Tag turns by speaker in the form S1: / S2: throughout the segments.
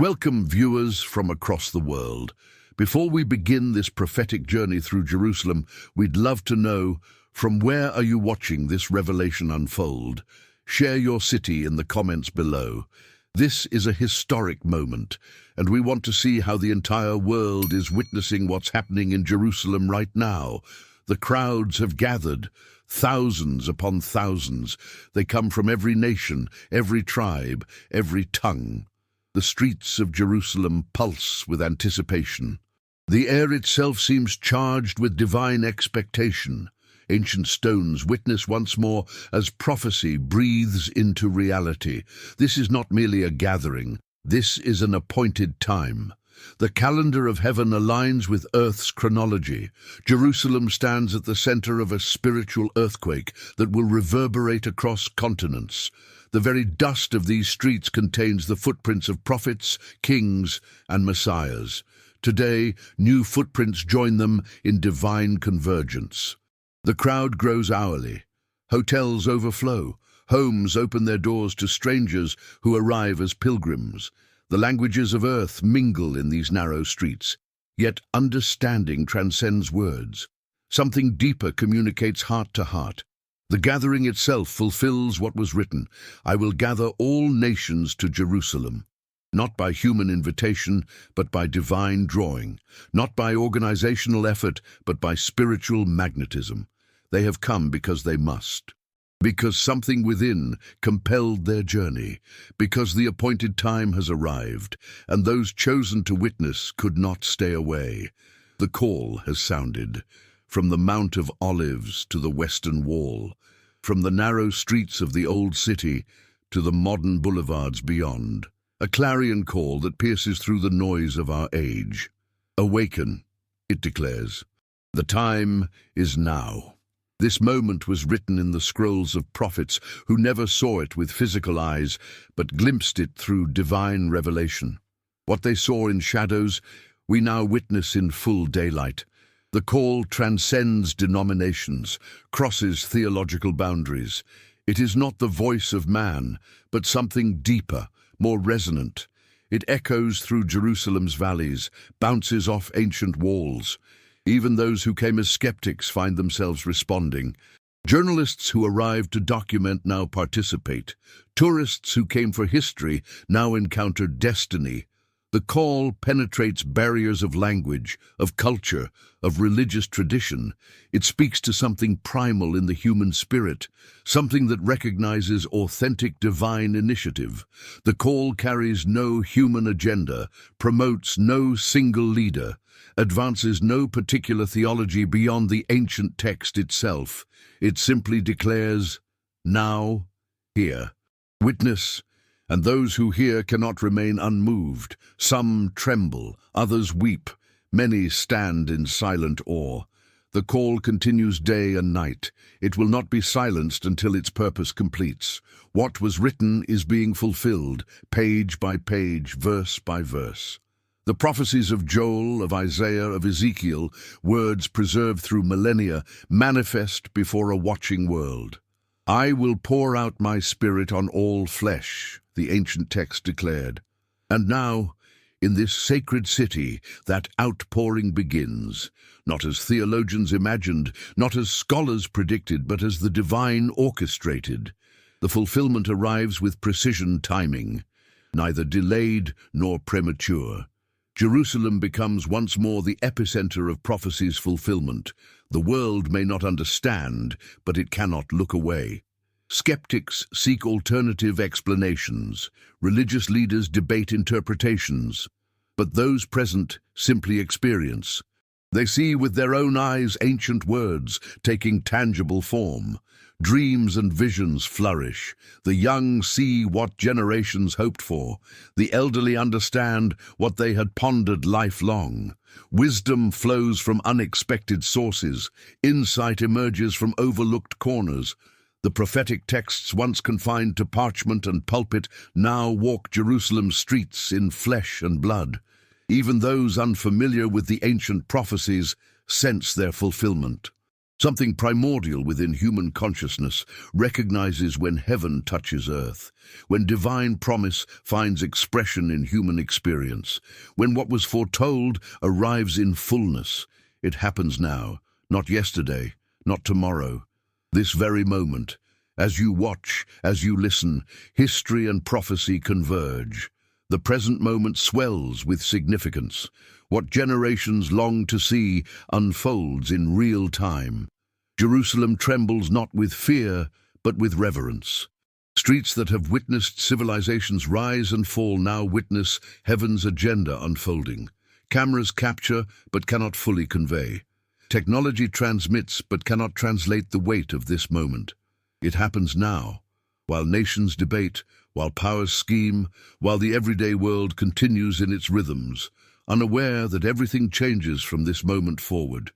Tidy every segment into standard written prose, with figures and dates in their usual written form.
S1: Welcome, viewers from across the world. Before we begin this prophetic journey through Jerusalem, we'd love to know, from where are you watching this revelation unfold? Share your city in the comments below. This is a historic moment, and we want to see how the entire world is witnessing what's happening in Jerusalem right now. The crowds have gathered, thousands upon thousands. They come from every nation, every tribe, every tongue. The streets of Jerusalem pulse with anticipation. The air itself seems charged with divine expectation. Ancient stones witness once more as prophecy breathes into reality. This is not merely a gathering. This is an appointed time. The calendar of heaven aligns with Earth's chronology. Jerusalem stands at the center of a spiritual earthquake that will reverberate across continents. The very dust of these streets contains the footprints of prophets, kings, and messiahs. Today, new footprints join them in divine convergence. The crowd grows hourly. Hotels overflow. Homes open their doors to strangers who arrive as pilgrims. The languages of earth mingle in these narrow streets. Yet understanding transcends words. Something deeper communicates heart to heart. The gathering itself fulfills what was written. I will gather all nations to Jerusalem. Not by human invitation, but by divine drawing. Not by organizational effort, but by spiritual magnetism. They have come because they must. Because something within compelled their journey. Because the appointed time has arrived, and those chosen to witness could not stay away. The call has sounded. From the Mount of Olives to the Western Wall. From the narrow streets of the old city to the modern boulevards beyond. A clarion call that pierces through the noise of our age. Awaken, it declares. The time is now. This moment was written in the scrolls of prophets who never saw it with physical eyes, but glimpsed it through divine revelation. What they saw in shadows, we now witness in full daylight. The call transcends denominations, crosses theological boundaries. It is not the voice of man, but something deeper, more resonant. It echoes through Jerusalem's valleys, bounces off ancient walls. Even those who came as skeptics find themselves responding. Journalists who arrived to document now participate. Tourists who came for history now encounter destiny. The call penetrates barriers of language, of culture, of religious tradition. It speaks to something primal in the human spirit, something that recognizes authentic divine initiative. The call carries no human agenda, promotes no single leader, advances no particular theology beyond the ancient text itself. It simply declares, now, here. Witness, and those who hear cannot remain unmoved. Some tremble, others weep, many stand in silent awe. The call continues day and night. It will not be silenced until its purpose completes. What was written is being fulfilled, page by page, verse by verse. The prophecies of Joel, of Isaiah, of Ezekiel, words preserved through millennia, manifest before a watching world. I will pour out my spirit on all flesh, the ancient text declared. And now, in this sacred city, that outpouring begins, not as theologians imagined, not as scholars predicted, but as the divine orchestrated. The fulfillment arrives with precision timing, neither delayed nor premature. Jerusalem becomes once more the epicenter of prophecy's fulfillment. The world may not understand, but it cannot look away. Skeptics seek alternative explanations. Religious leaders debate interpretations. But those present simply experience. They see with their own eyes ancient words taking tangible form. Dreams and visions flourish. The young see what generations hoped for. The elderly understand what they had pondered lifelong. Wisdom flows from unexpected sources. Insight emerges from overlooked corners. The prophetic texts once confined to parchment and pulpit now walk Jerusalem's streets in flesh and blood. Even those unfamiliar with the ancient prophecies sense their fulfillment. Something primordial within human consciousness recognizes when heaven touches earth, when divine promise finds expression in human experience, when what was foretold arrives in fullness. It happens now, not yesterday, not tomorrow, this very moment. As you watch, as you listen, history and prophecy converge. The present moment swells with significance. What generations long to see unfolds in real time. Jerusalem trembles not with fear, but with reverence. Streets that have witnessed civilizations rise and fall now witness heaven's agenda unfolding. Cameras capture, but cannot fully convey. Technology transmits, but cannot translate the weight of this moment. It happens now, while nations debate, while powers scheme, while the everyday world continues in its rhythms, unaware that everything changes from this moment forward.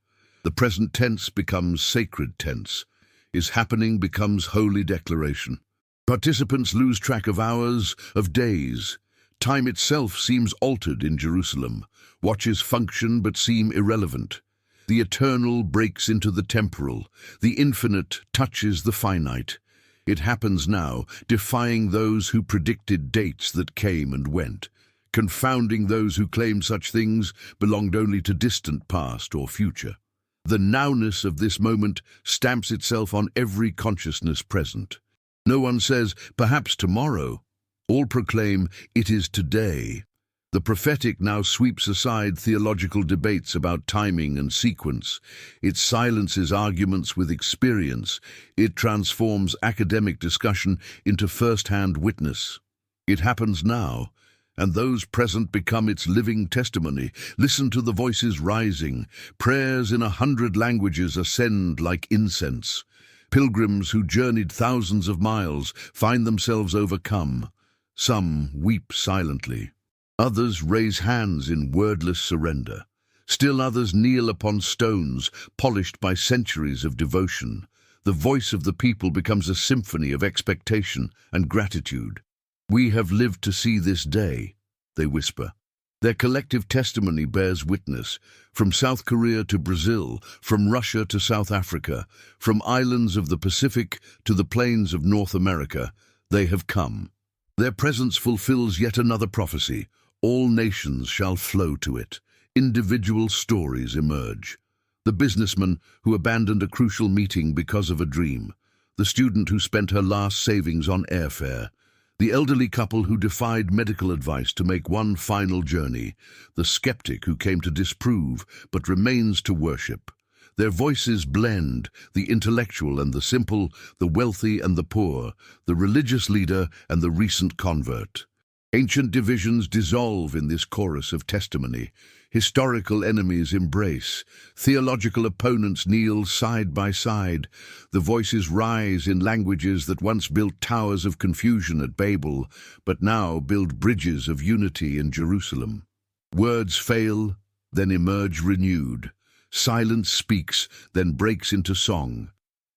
S1: The present tense becomes sacred tense. Is happening becomes holy declaration. Participants lose track of hours, of days. Time itself seems altered in Jerusalem. Watches function but seem irrelevant. The eternal breaks into the temporal. The infinite touches the finite. It happens now, defying those who predicted dates that came and went, confounding those who claimed such things belonged only to distant past or future. The nowness of this moment stamps itself on every consciousness present. No one says, perhaps tomorrow. All proclaim, it is today. The prophetic now sweeps aside theological debates about timing and sequence. It silences arguments with experience. It transforms academic discussion into first-hand witness. It happens now, and those present become its living testimony. Listen to the voices rising. Prayers in 100 languages ascend like incense. Pilgrims who journeyed thousands of miles find themselves overcome. Some weep silently. Others raise hands in wordless surrender. Still others kneel upon stones, polished by centuries of devotion. The voice of the people becomes a symphony of expectation and gratitude. We have lived to see this day, they whisper. Their collective testimony bears witness. From South Korea to Brazil, from Russia to South Africa, from islands of the Pacific to the plains of North America, they have come. Their presence fulfills yet another prophecy. All nations shall flow to it. Individual stories emerge. The businessman who abandoned a crucial meeting because of a dream. The student who spent her last savings on airfare. The elderly couple who defied medical advice to make one final journey. The skeptic who came to disprove but remains to worship. Their voices blend, the intellectual and the simple, the wealthy and the poor, the religious leader and the recent convert. Ancient divisions dissolve in this chorus of testimony. Historical enemies embrace. Theological opponents kneel side by side. The voices rise in languages that once built towers of confusion at Babel, but now build bridges of unity in Jerusalem. Words fail, then emerge renewed. Silence speaks, then breaks into song.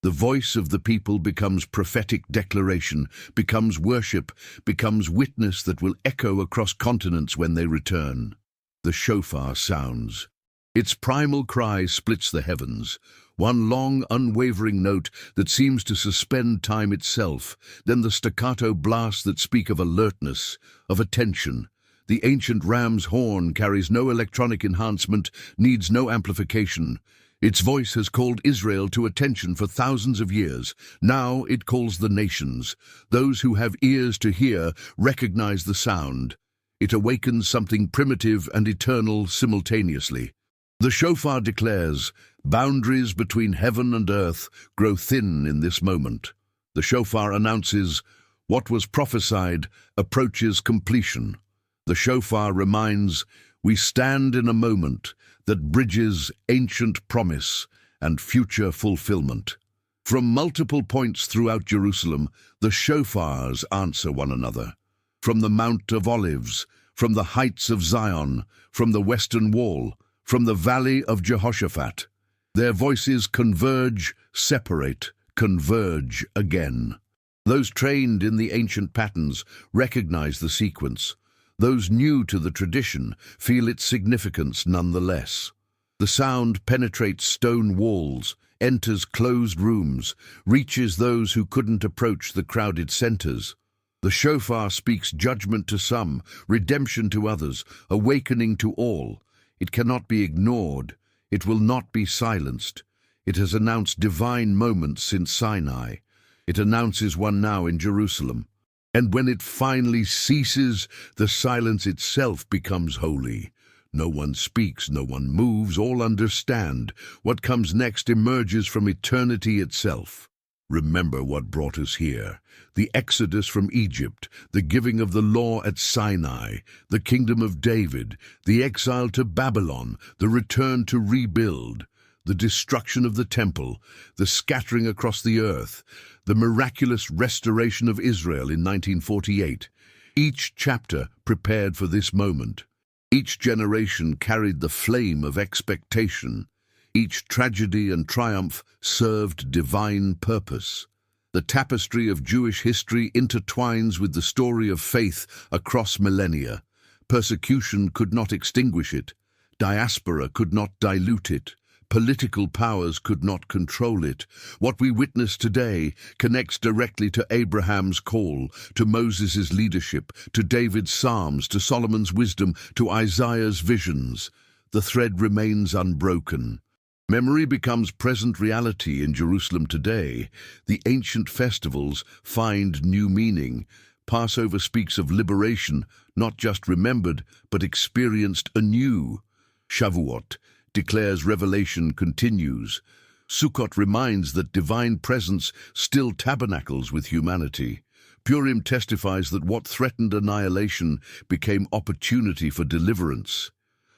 S1: The voice of the people becomes prophetic declaration, becomes worship, becomes witness that will echo across continents when they return. The shofar sounds. Its primal cry splits the heavens, one long, unwavering note that seems to suspend time itself, then the staccato blasts that speak of alertness, of attention. The ancient ram's horn carries no electronic enhancement, needs no amplification. Its voice has called Israel to attention for thousands of years. Now it calls the nations. Those who have ears to hear recognize the sound. It awakens something primitive and eternal simultaneously. The shofar declares, boundaries between heaven and earth grow thin in this moment. The shofar announces, what was prophesied approaches completion. The shofar reminds, we stand in a moment that bridges ancient promise and future fulfillment. From multiple points throughout Jerusalem, the shofars answer one another. From the Mount of Olives, from the heights of Zion, from the Western Wall, from the Valley of Jehoshaphat. Their voices converge, separate, converge again. Those trained in the ancient patterns recognize the sequence. Those new to the tradition feel its significance nonetheless. The sound penetrates stone walls, enters closed rooms, reaches those who couldn't approach the crowded centers. The shofar speaks judgment to some, redemption to others, awakening to all. It cannot be ignored. It will not be silenced. It has announced divine moments since Sinai. It announces one now in Jerusalem. And when it finally ceases, the silence itself becomes holy. No one speaks, no one moves, all understand. What comes next emerges from eternity itself. Remember what brought us here. The exodus from Egypt, the giving of the law at Sinai, the kingdom of David, the exile to Babylon, the return to rebuild, the destruction of the temple, the scattering across the earth, the miraculous restoration of Israel in 1948. Each chapter prepared for this moment. Each generation carried the flame of expectation. Each tragedy and triumph served divine purpose. The tapestry of Jewish history intertwines with the story of faith across millennia. Persecution could not extinguish it. Diaspora could not dilute it. Political powers could not control it. What we witness today connects directly to Abraham's call, to Moses' leadership, to David's psalms, to Solomon's wisdom, to Isaiah's visions. The thread remains unbroken. Memory becomes present reality in Jerusalem today. The ancient festivals find new meaning. Passover speaks of liberation, not just remembered, but experienced anew. Shavuot declares revelation continues. Sukkot reminds that divine presence still tabernacles with humanity. Purim testifies that what threatened annihilation became opportunity for deliverance.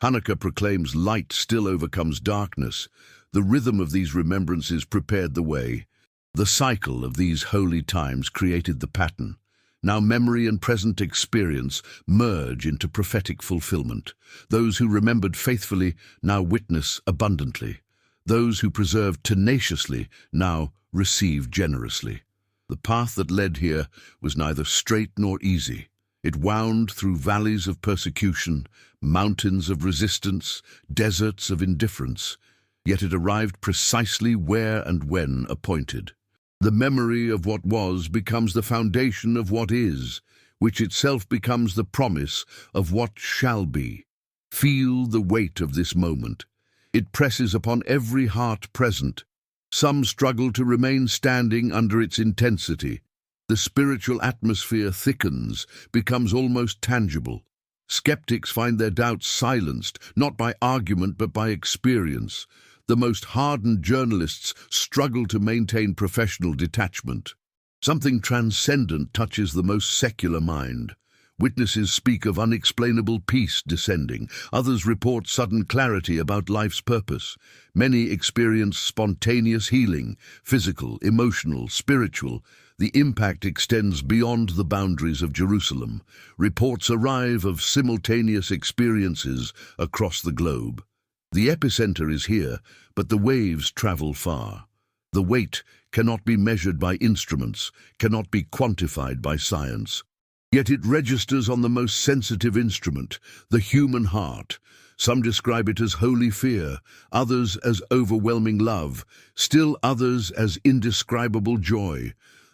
S1: Hanukkah proclaims light still overcomes darkness. The rhythm of these remembrances prepared the way. The cycle of these holy times created the pattern. Now memory and present experience merge into prophetic fulfillment. Those who remembered faithfully now witness abundantly. Those who preserved tenaciously now receive generously. The path that led here was neither straight nor easy. It wound through valleys of persecution, mountains of resistance, deserts of indifference, yet it arrived precisely where and when appointed. The memory of what was becomes the foundation of what is, which itself becomes the promise of what shall be. Feel the weight of this moment. It presses upon every heart present. Some struggle to remain standing under its intensity. The spiritual atmosphere thickens, becomes almost tangible. Skeptics find their doubts silenced, not by argument but by experience. The most hardened journalists struggle to maintain professional detachment. Something transcendent touches the most secular mind. Witnesses speak of unexplainable peace descending. Others report sudden clarity about life's purpose. Many experience spontaneous healing, physical, emotional, spiritual. The impact extends beyond the boundaries of Jerusalem. Reports arrive of simultaneous experiences across the globe. The epicenter is here, but the waves travel far. The weight cannot be measured by instruments, cannot be quantified by science. Yet it registers on the most sensitive instrument, the human heart. Some describe it as holy fear, others as overwhelming love, still others as indescribable joy.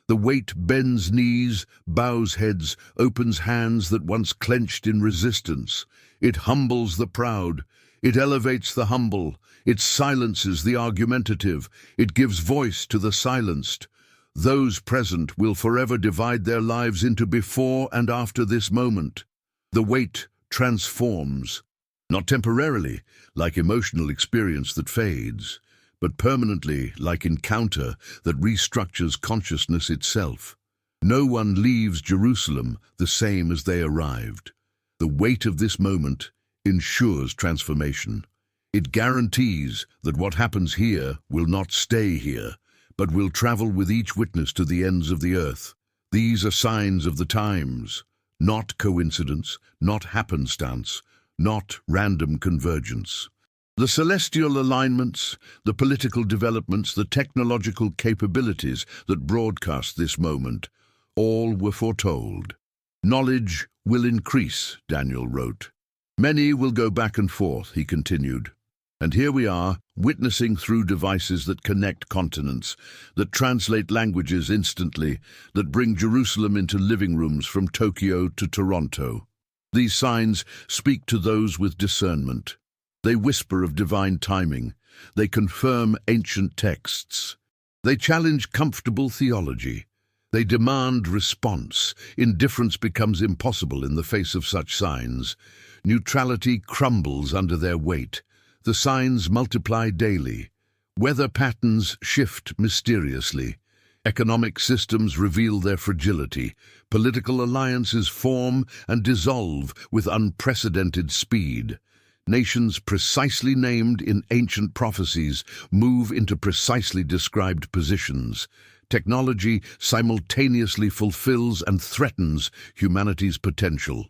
S1: The weight bends knees, bows heads, opens hands that once clenched in resistance. It humbles the proud. It elevates the humble. It silences the argumentative. It gives voice to the silenced. Those present will forever divide their lives into before and after this moment. The weight transforms, not temporarily, like emotional experience that fades, but permanently, like encounter that restructures consciousness itself. No one leaves Jerusalem the same as they arrived. The weight of this moment ensures transformation. It guarantees that what happens here will not stay here, but will travel with each witness to the ends of the earth. These are signs of the times, not coincidence, not happenstance, not random convergence. The celestial alignments, the political developments, the technological capabilities that broadcast this moment, all were foretold. Knowledge will increase, Daniel wrote. Many will go back and forth, he continued. And here we are, witnessing through devices that connect continents, that translate languages instantly, that bring Jerusalem into living rooms from Tokyo to Toronto. These signs speak to those with discernment. They whisper of divine timing. They confirm ancient texts. They challenge comfortable theology. They demand response. Indifference becomes impossible in the face of such signs. Neutrality crumbles under their weight. The signs multiply daily. Weather patterns shift mysteriously. Economic systems reveal their fragility. Political alliances form and dissolve with unprecedented speed. Nations precisely named in ancient prophecies move into precisely described positions. Technology simultaneously fulfills and threatens humanity's potential.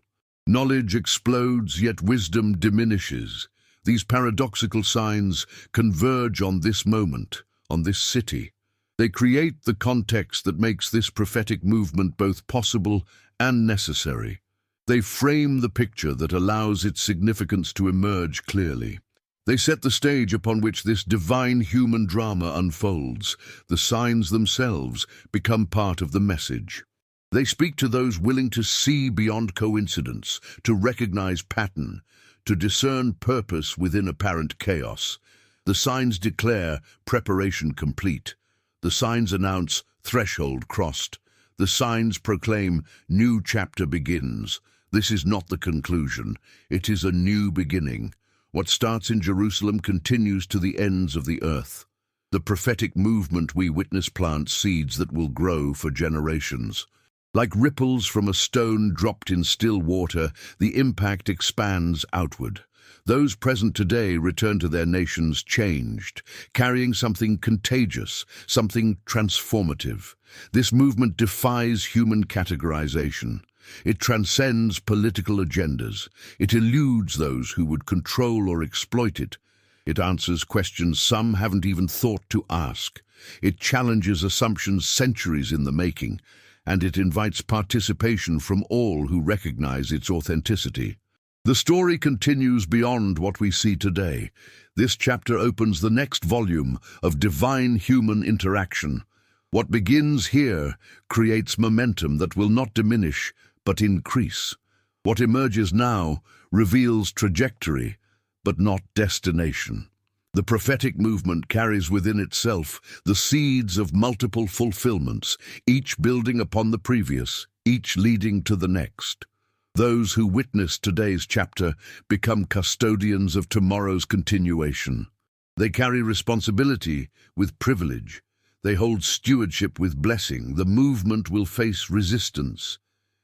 S1: Knowledge explodes, yet wisdom diminishes. These paradoxical signs converge on this moment, on this city. They create the context that makes this prophetic movement both possible and necessary. They frame the picture that allows its significance to emerge clearly. They set the stage upon which this divine human drama unfolds. The signs themselves become part of the message. They speak to those willing to see beyond coincidence, to recognize pattern, to discern purpose within apparent chaos. The signs declare preparation complete. The signs announce threshold crossed. The signs proclaim new chapter begins. This is not the conclusion. It is a new beginning. What starts in Jerusalem continues to the ends of the earth. The prophetic movement we witness plants seeds that will grow for generations. Like ripples from a stone dropped in still water, the impact expands outward. Those present today return to their nations changed, carrying something contagious, something transformative. This movement defies human categorization. It transcends political agendas. It eludes those who would control or exploit it. It answers questions some haven't even thought to ask. It challenges assumptions centuries in the making, and it invites participation from all who recognize its authenticity. The story continues beyond what we see today. This chapter opens the next volume of divine-human interaction. What begins here creates momentum that will not diminish, but increase. What emerges now reveals trajectory, but not destination. The prophetic movement carries within itself the seeds of multiple fulfillments, each building upon the previous, each leading to the next. Those who witness today's chapter become custodians of tomorrow's continuation. They carry responsibility with privilege. They hold stewardship with blessing. The movement will face resistance.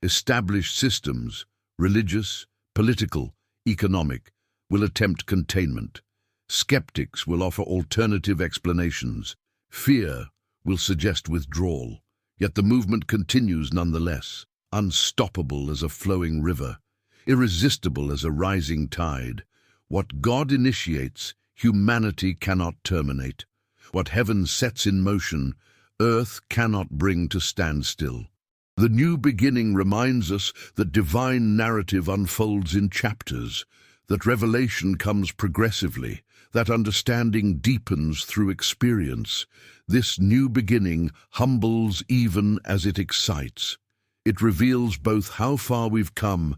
S1: Established systems, religious, political, economic, will attempt containment. Skeptics will offer alternative explanations. Fear will suggest withdrawal. Yet the movement continues nonetheless, unstoppable as a flowing river, irresistible as a rising tide. What God initiates, humanity cannot terminate. What heaven sets in motion, earth cannot bring to standstill. The new beginning reminds us that divine narrative unfolds in chapters, that revelation comes progressively, that understanding deepens through experience. This new beginning humbles even as it excites. It reveals both how far we've come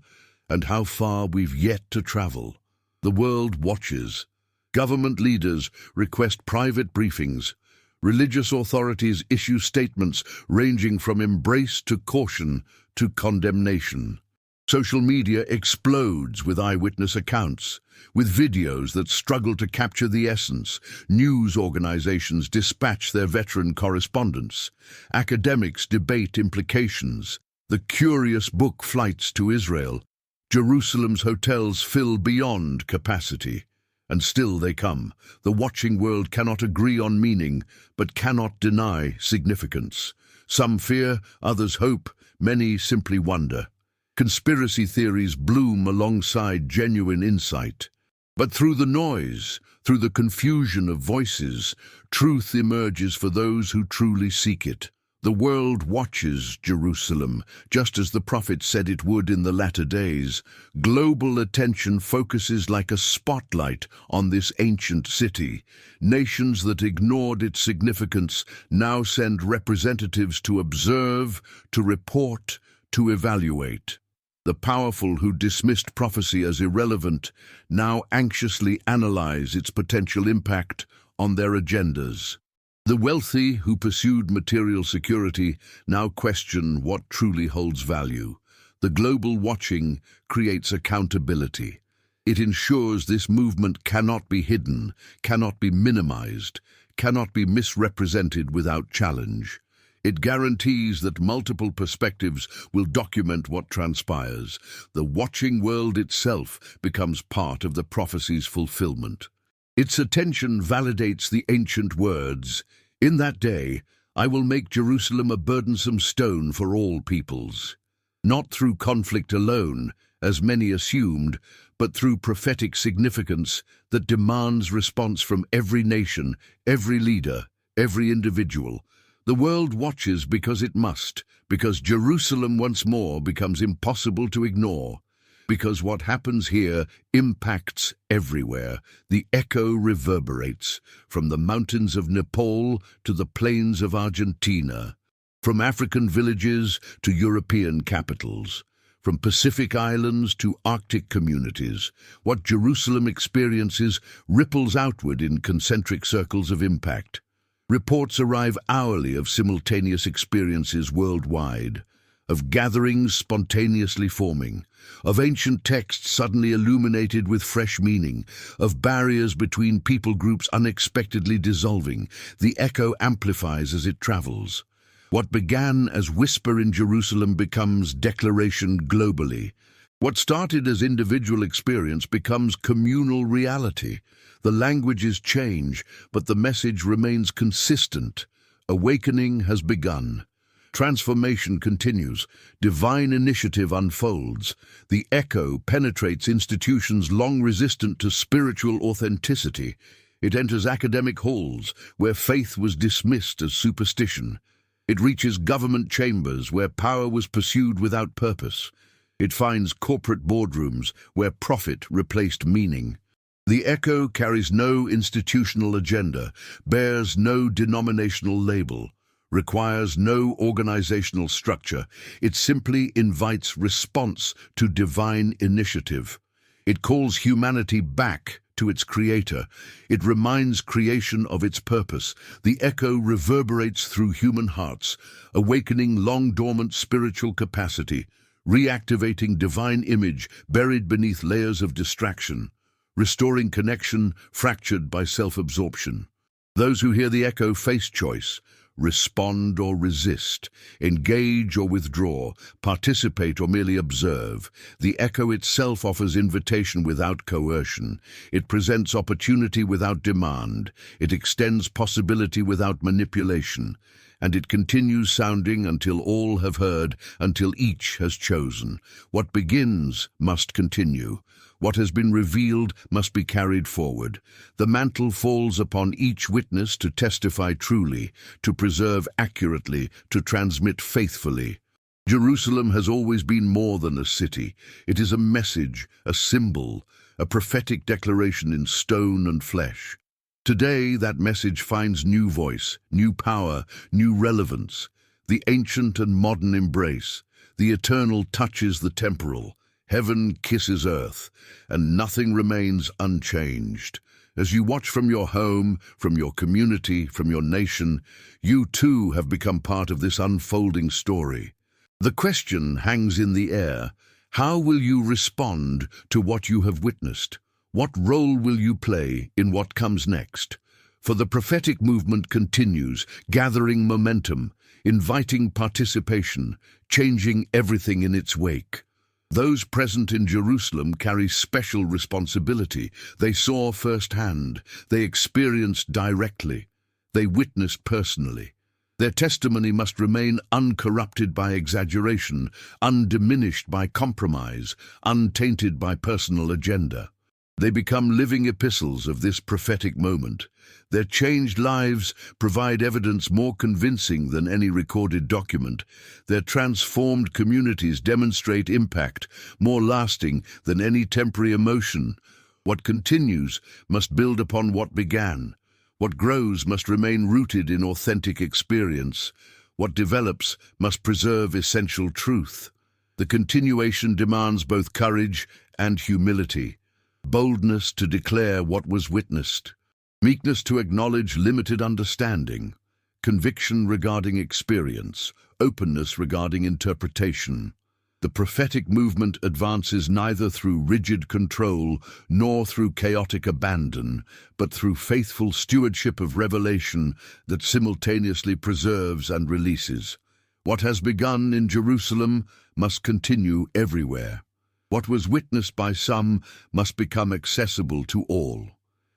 S1: and how far we've yet to travel. The world watches. Government leaders request private briefings. Religious authorities issue statements ranging from embrace to caution to condemnation. Social media explodes with eyewitness accounts, with videos that struggle to capture the essence. News organizations dispatch their veteran correspondents. Academics debate implications. The curious book flights to Israel. Jerusalem's hotels fill beyond capacity. And still they come. The watching world cannot agree on meaning, but cannot deny significance. Some fear, others hope, many simply wonder. Conspiracy theories bloom alongside genuine insight. But through the noise, through the confusion of voices, truth emerges for those who truly seek it. The world watches Jerusalem, just as the prophet said it would in the latter days. Global attention focuses like a spotlight on this ancient city. Nations that ignored its significance now send representatives to observe, to report, to evaluate. The powerful who dismissed prophecy as irrelevant now anxiously analyze its potential impact on their agendas. The wealthy who pursued material security now question what truly holds value. The global watching creates accountability. It ensures this movement cannot be hidden, cannot be minimized, cannot be misrepresented without challenge. It guarantees that multiple perspectives will document what transpires. The watching world itself becomes part of the prophecy's fulfillment. Its attention validates the ancient words, "In that day, I will make Jerusalem a burdensome stone for all peoples." Not through conflict alone, as many assumed, but through prophetic significance that demands response from every nation, every leader, every individual. The world watches because it must, because Jerusalem once more becomes impossible to ignore. Because what happens here impacts everywhere. The echo reverberates from the mountains of Nepal to the plains of Argentina, from African villages to European capitals, from Pacific islands to Arctic communities. What Jerusalem experiences ripples outward in concentric circles of impact. Reports arrive hourly of simultaneous experiences worldwide, of gatherings spontaneously forming, of ancient texts suddenly illuminated with fresh meaning, of barriers between people groups unexpectedly dissolving. The echo amplifies as it travels. What began as whisper in Jerusalem becomes declaration globally. What started as individual experience becomes communal reality. The languages change, but the message remains consistent. Awakening has begun. Transformation continues. Divine initiative unfolds. The echo penetrates institutions long resistant to spiritual authenticity. It enters academic halls, where faith was dismissed as superstition. It reaches government chambers, where power was pursued without purpose. It finds corporate boardrooms, where profit replaced meaning. The echo carries no institutional agenda, bears no denominational label, requires no organizational structure. It simply invites response to divine initiative. It calls humanity back to its creator. It reminds creation of its purpose. The echo reverberates through human hearts, awakening long-dormant spiritual capacity, reactivating divine image buried beneath layers of distraction, restoring connection fractured by self-absorption. Those who hear the echo face choice: respond or resist, engage or withdraw, participate or merely observe. The echo itself offers invitation without coercion. It presents opportunity without demand. It extends possibility without manipulation. And it continues sounding until all have heard, until each has chosen. What begins must continue. What has been revealed must be carried forward. The mantle falls upon each witness to testify truly, to preserve accurately, to transmit faithfully. Jerusalem has always been more than a city. It is a message, a symbol, a prophetic declaration in stone and flesh. Today, that message finds new voice, new power, new relevance. The ancient and modern embrace. The eternal touches the temporal. Heaven kisses earth, and nothing remains unchanged. As you watch from your home, from your community, from your nation, you too have become part of this unfolding story. The question hangs in the air: how will you respond to what you have witnessed? What role will you play in what comes next? For the prophetic movement continues, gathering momentum, inviting participation, changing everything in its wake. Those present in Jerusalem carry special responsibility. They saw firsthand. They experienced directly. They witnessed personally. Their testimony must remain uncorrupted by exaggeration, undiminished by compromise, untainted by personal agenda. They become living epistles of this prophetic moment. Their changed lives provide evidence more convincing than any recorded document. Their transformed communities demonstrate impact more lasting than any temporary emotion. What continues must build upon what began. What grows must remain rooted in authentic experience. What develops must preserve essential truth. The continuation demands both courage and humility, boldness to declare what was witnessed, meekness to acknowledge limited understanding, conviction regarding experience, openness regarding interpretation. The prophetic movement advances neither through rigid control nor through chaotic abandon, but through faithful stewardship of revelation that simultaneously preserves and releases. What has begun in Jerusalem must continue everywhere. What was witnessed by some must become accessible to all.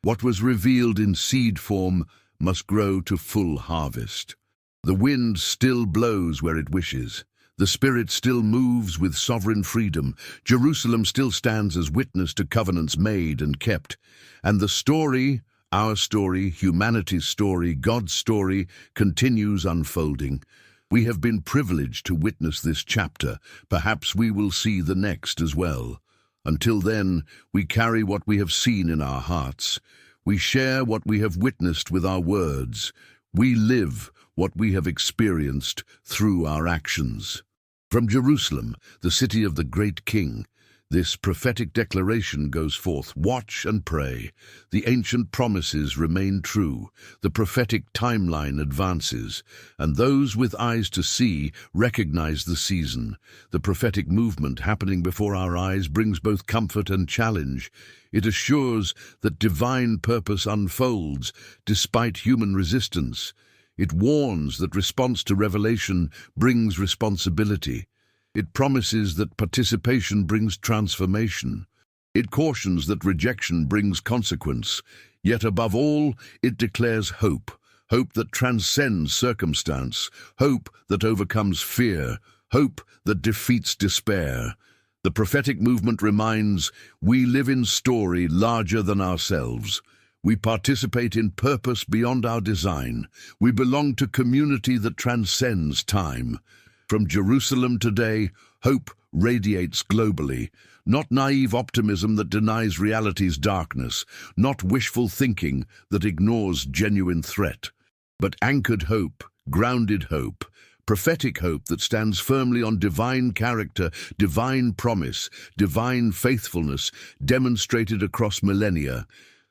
S1: What was revealed in seed form must grow to full harvest. The wind still blows where it wishes. The Spirit still moves with sovereign freedom. Jerusalem still stands as witness to covenants made and kept. And the story, our story, humanity's story, God's story, continues unfolding. We have been privileged to witness this chapter. Perhaps we will see the next as well. Until then, we carry what we have seen in our hearts. We share what we have witnessed with our words. We live what we have experienced through our actions. From Jerusalem, the city of the great King, this prophetic declaration goes forth. Watch and pray. The ancient promises remain true. The prophetic timeline advances, and those with eyes to see recognize the season. The prophetic movement happening before our eyes brings both comfort and challenge. It assures that divine purpose unfolds despite human resistance. It warns that response to revelation brings responsibility. It promises that participation brings transformation. It cautions that rejection brings consequence. Yet above all, it declares hope, hope that transcends circumstance, hope that overcomes fear, hope that defeats despair. The prophetic movement reminds we live in story larger than ourselves. We participate in purpose beyond our design. We belong to community that transcends time. From Jerusalem today, hope radiates globally. Not naive optimism that denies reality's darkness, not wishful thinking that ignores genuine threat, but anchored hope, grounded hope, prophetic hope that stands firmly on divine character, divine promise, divine faithfulness, demonstrated across millennia.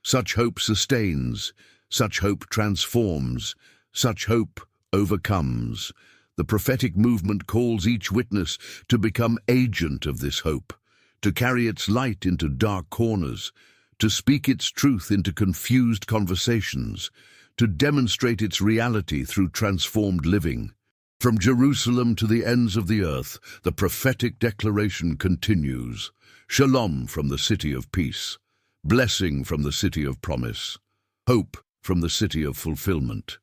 S1: Such hope sustains, such hope transforms, such hope overcomes. The prophetic movement calls each witness to become agent of this hope, to carry its light into dark corners, to speak its truth into confused conversations, to demonstrate its reality through transformed living. From Jerusalem to the ends of the earth, the prophetic declaration continues. Shalom from the city of peace. Blessing from the city of promise, hope from the city of fulfillment.